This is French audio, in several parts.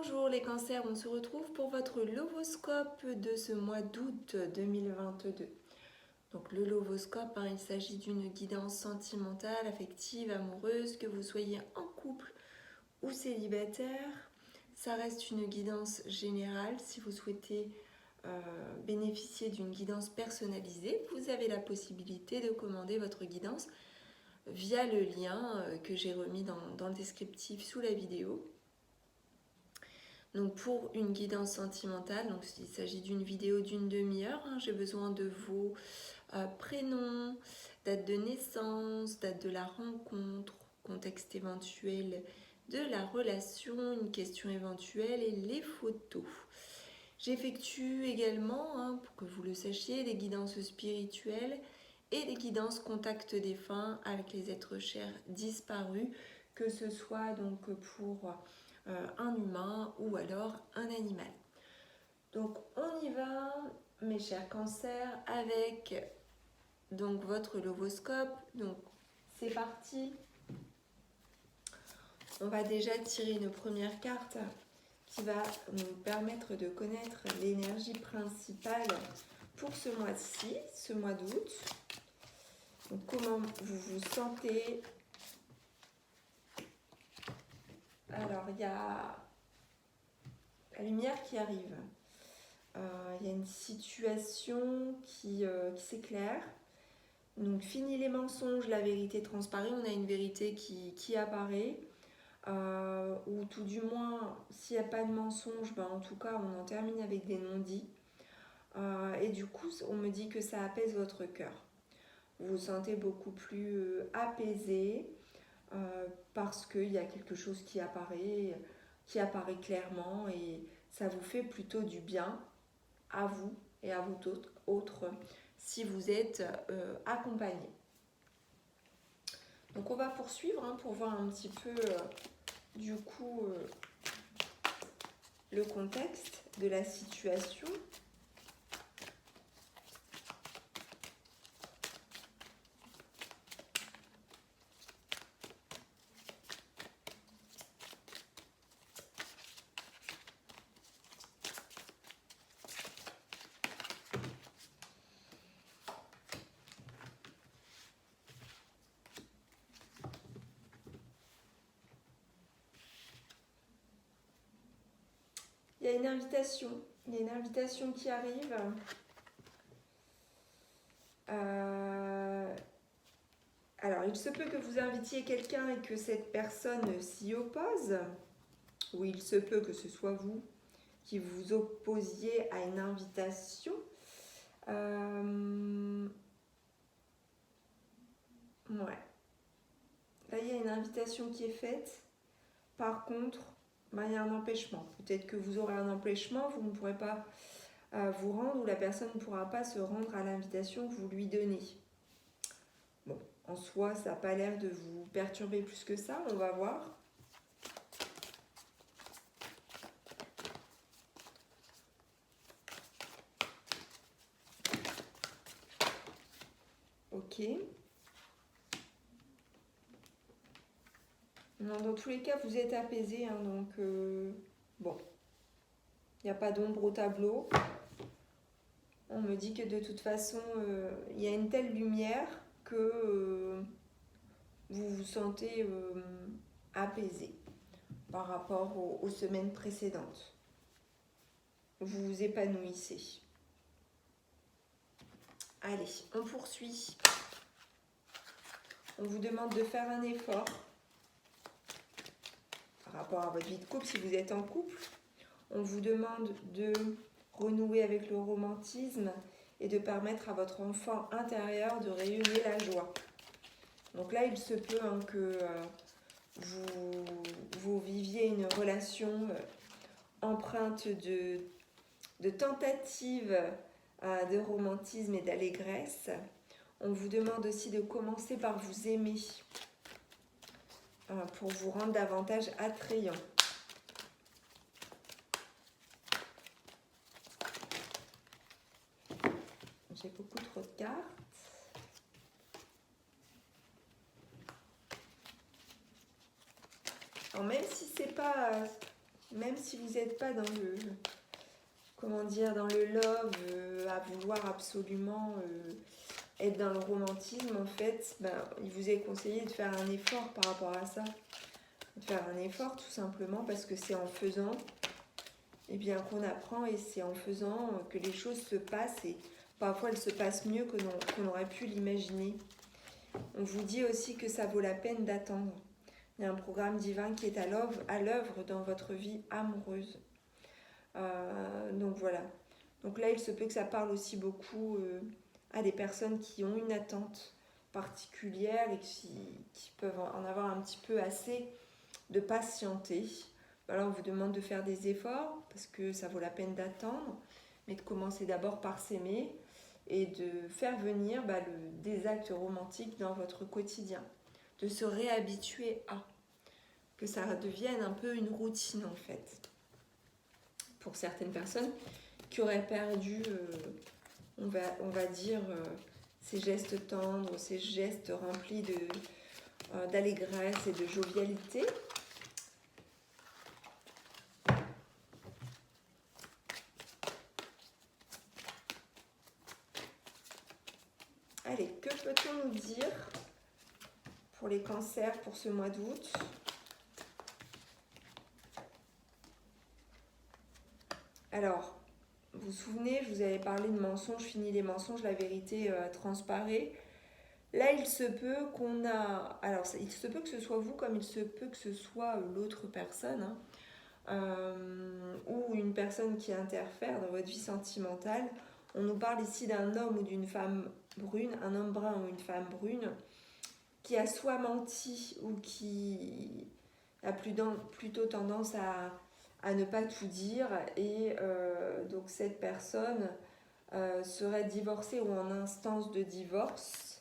Bonjour les cancers, on se retrouve pour votre lovoscope de ce mois d'août 2022. Donc le lovoscope, il s'agit d'une guidance sentimentale, affective, amoureuse, que vous soyez en couple ou célibataire. Ça reste une guidance générale. Si vous souhaitez bénéficier d'une guidance personnalisée, vous avez la possibilité de commander votre guidance via le lien que j'ai remis dans le descriptif sous la vidéo. Donc pour une guidance sentimentale, donc il s'agit d'une vidéo d'une demi-heure, j'ai besoin de vos prénoms, date de naissance, date de la rencontre, contexte éventuel de la relation, une question éventuelle et les photos. J'effectue également, pour que vous le sachiez, des guidances spirituelles et des guidances contact défunt avec les êtres chers disparus, que ce soit donc pour un humain ou alors un animal. Donc on y va, mes chers cancers, avec donc votre lovoscope. Donc c'est parti. On va déjà tirer une première carte qui va nous permettre de connaître l'énergie principale pour ce mois-ci, ce mois d'août. Donc comment vous vous sentez? Alors il y a la lumière qui arrive. Il y a une situation qui s'éclaire. Donc fini les mensonges, la vérité transparaît. On a une vérité qui apparaît. Ou tout du moins, s'il n'y a pas de mensonge, en tout cas on en termine avec des non-dits. Et du coup, on me dit que ça apaise votre cœur. Vous vous sentez beaucoup plus apaisé parce qu'il y a quelque chose qui apparaît clairement et ça vous fait plutôt du bien à vous et à vous autres si vous êtes accompagné. Donc on va poursuivre pour voir un petit peu du coup le contexte de la situation. Il y a une invitation qui arrive. Alors, il se peut que vous invitiez quelqu'un et que cette personne s'y oppose, ou il se peut que ce soit vous qui vous opposiez à une invitation. Ouais. Là, il y a une invitation qui est faite. Par contre, il y a un empêchement. Peut-être que vous aurez un empêchement, vous ne pourrez pas vous rendre ou la personne ne pourra pas se rendre à l'invitation que vous lui donnez. Bon, en soi, ça n'a pas l'air de vous perturber plus que ça, on va voir. Ok. Non, dans tous les cas, vous êtes apaisé, donc bon, il n'y a pas d'ombre au tableau. On me dit que de toute façon, il y a une telle lumière que vous vous sentez apaisé par rapport aux semaines précédentes. Vous vous épanouissez. Allez, on poursuit. On vous demande de faire un effort par rapport à votre vie de couple. Si vous êtes en couple, on vous demande de renouer avec le romantisme et de permettre à votre enfant intérieur de rayonner la joie. Donc là, il se peut que vous viviez une relation empreinte de tentatives de romantisme et d'allégresse. On vous demande aussi de commencer par vous aimer pour vous rendre davantage attrayant. J'ai beaucoup trop de cartes. Alors même si c'est pas même si vous n'êtes pas dans le, comment dire, dans le love, à vouloir absolument être dans le romantisme, en fait, il vous est conseillé de faire un effort par rapport à ça. De faire un effort tout simplement parce que c'est en faisant qu'on apprend, et c'est en faisant que les choses se passent, et parfois elles se passent mieux qu'on aurait pu l'imaginer. On vous dit aussi que ça vaut la peine d'attendre. Il y a un programme divin qui est à l'œuvre dans votre vie amoureuse. Donc voilà. Donc là, il se peut que ça parle aussi beaucoup à des personnes qui ont une attente particulière et qui peuvent en avoir un petit peu assez de patienter. Alors on vous demande de faire des efforts parce que ça vaut la peine d'attendre, mais de commencer d'abord par s'aimer et de faire venir des actes romantiques dans votre quotidien, de se réhabituer à, que ça devienne un peu une routine en fait. Pour certaines personnes qui auraient perdu, on va dire, ces gestes tendres, ces gestes remplis d'allégresse et de jovialité. Allez, que peut-on nous dire pour les cancers pour ce mois d'août ? Alors, vous vous souvenez, je vous avais parlé de mensonges, fini les mensonges, la vérité transparaît. Là, il se peut qu'on a... Alors, il se peut que ce soit vous comme il se peut que ce soit l'autre personne, ou une personne qui interfère dans votre vie sentimentale. On nous parle ici d'un homme ou d'une femme brune, un homme brun ou une femme brune, qui a soit menti ou qui a plutôt tendance à ne pas tout dire. Et donc cette personne serait divorcée ou en instance de divorce.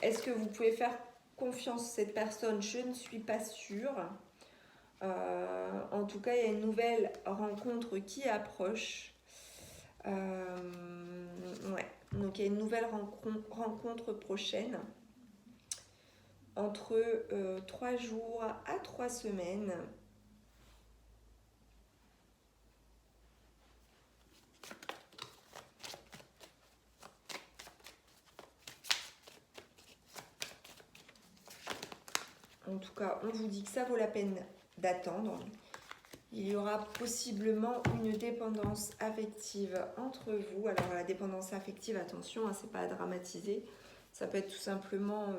Est-ce que vous pouvez faire confiance à cette personne ? Je ne suis pas sûre. En tout cas, il y a une nouvelle rencontre qui approche. Donc il y a une nouvelle rencontre prochaine entre 3 jours à 3 semaines. En tout cas, on vous dit que ça vaut la peine d'attendre. Il y aura possiblement une dépendance affective entre vous. Alors la dépendance affective, attention, c'est pas à dramatiser. Ça peut être tout simplement,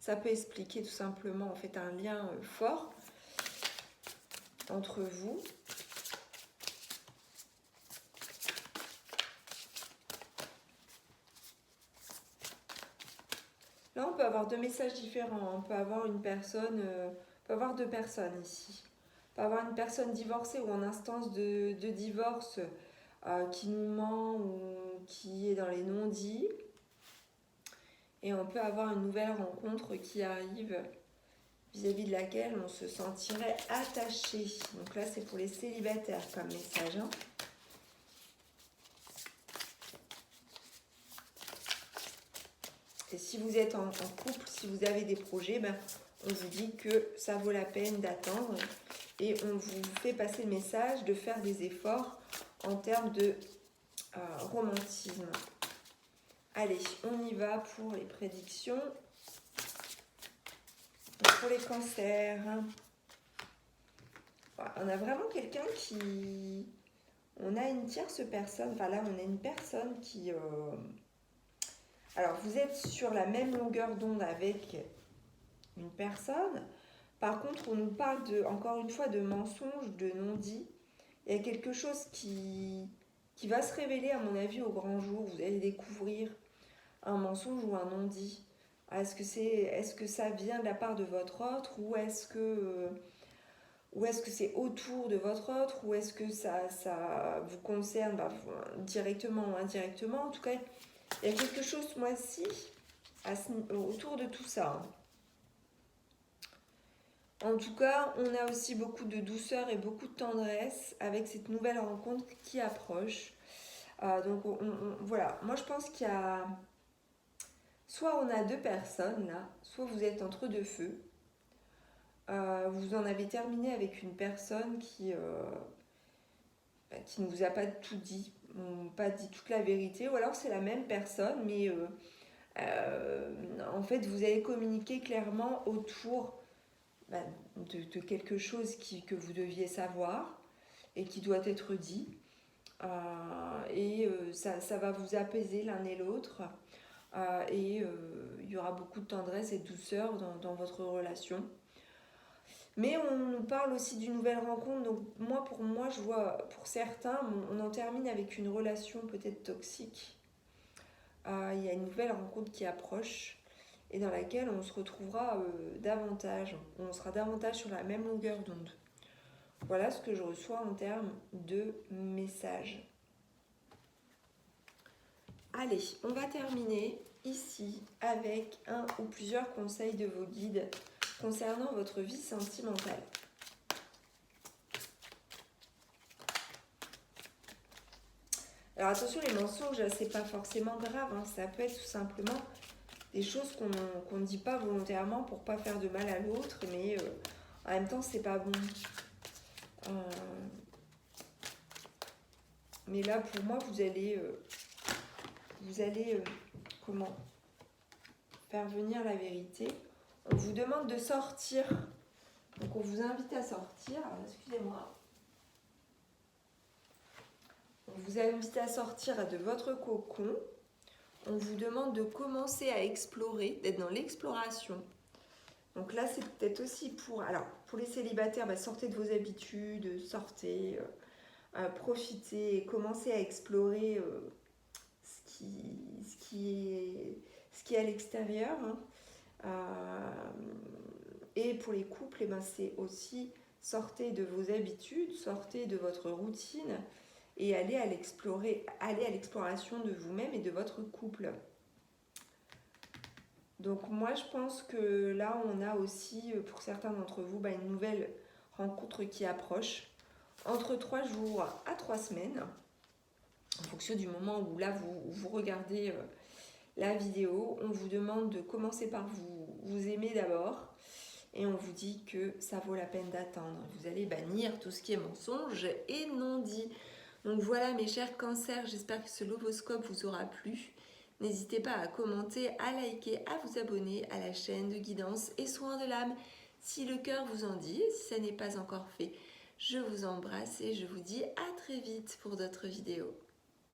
ça peut expliquer tout simplement en fait un lien fort entre vous. Là, on peut avoir deux messages différents. On peut avoir une personne, on peut avoir deux personnes ici. On peut avoir une personne divorcée ou en instance de divorce qui nous ment ou qui est dans les non-dits. Et on peut avoir une nouvelle rencontre qui arrive vis-à-vis de laquelle on se sentirait attaché. Donc là, c'est pour les célibataires comme message. Et si vous êtes en couple, si vous avez des projets, on vous dit que ça vaut la peine d'attendre. Et on vous fait passer le message de faire des efforts en termes de romantisme. Allez, on y va pour les prédictions. Pour les cancers. On a vraiment quelqu'un qui... On a une tierce personne. Enfin là, on a une personne qui... Alors, vous êtes sur la même longueur d'onde avec une personne. Par contre, on nous parle encore une fois de mensonges, de non-dits. Il y a quelque chose qui va se révéler, à mon avis, au grand jour. Vous allez découvrir un mensonge ou un non-dit. Est-ce que ça vient de la part de votre autre, ou est-ce que c'est autour de votre autre, ou est-ce que ça vous concerne directement ou indirectement. En tout cas, il y a quelque chose, ce mois-ci, autour de tout ça. En tout cas, on a aussi beaucoup de douceur et beaucoup de tendresse avec cette nouvelle rencontre qui approche. Donc voilà, moi je pense qu'il y a... Soit on a deux personnes là, soit vous êtes entre deux feux. Vous en avez terminé avec une personne qui ne vous a pas tout dit, pas dit toute la vérité, ou alors c'est la même personne, mais en fait vous avez communiqué clairement autour de quelque chose que vous deviez savoir et qui doit être dit. Ça va vous apaiser l'un et l'autre. Il y aura beaucoup de tendresse et de douceur dans votre relation. Mais on nous parle aussi d'une nouvelle rencontre. Donc pour moi, je vois, pour certains, on en termine avec une relation peut-être toxique. Il y a une nouvelle rencontre qui approche et dans laquelle on se retrouvera davantage. On sera davantage sur la même longueur d'onde. Voilà ce que je reçois en termes de messages. Allez, on va terminer ici avec un ou plusieurs conseils de vos guides concernant votre vie sentimentale. Alors attention, les mensonges, c'est pas forcément grave, hein. Ça peut être tout simplement des choses qu'on ne dit pas volontairement pour pas faire de mal à l'autre, mais en même temps, c'est pas bon. Mais là, pour moi, vous allez comment faire venir la vérité. On vous demande de sortir. Donc on vous invite à sortir. Alors, excusez-moi. On vous invite à sortir de votre cocon. On vous demande de commencer à explorer, d'être dans l'exploration. Donc là, c'est peut-être aussi pour les célibataires, sortez de vos habitudes, sortez, profitez et commencez à explorer ce qui est à l'extérieur. Et pour les couples, c'est aussi sortez de vos habitudes, sortez de votre routine et allez à l'exploration de vous-même et de votre couple. Donc moi je pense que là on a aussi pour certains d'entre vous une nouvelle rencontre qui approche entre 3 jours à 3 semaines en fonction du moment où là vous regardez la vidéo. On vous demande de commencer par vous aimer d'abord et on vous dit que ça vaut la peine d'attendre. Vous allez bannir tout ce qui est mensonge et non dit. Donc voilà mes chers cancers, j'espère que ce lovoscope vous aura plu. N'hésitez pas à commenter, à liker, à vous abonner à la chaîne de guidance et soins de l'âme si le cœur vous en dit. Si ça n'est pas encore fait, je vous embrasse et je vous dis à très vite pour d'autres vidéos.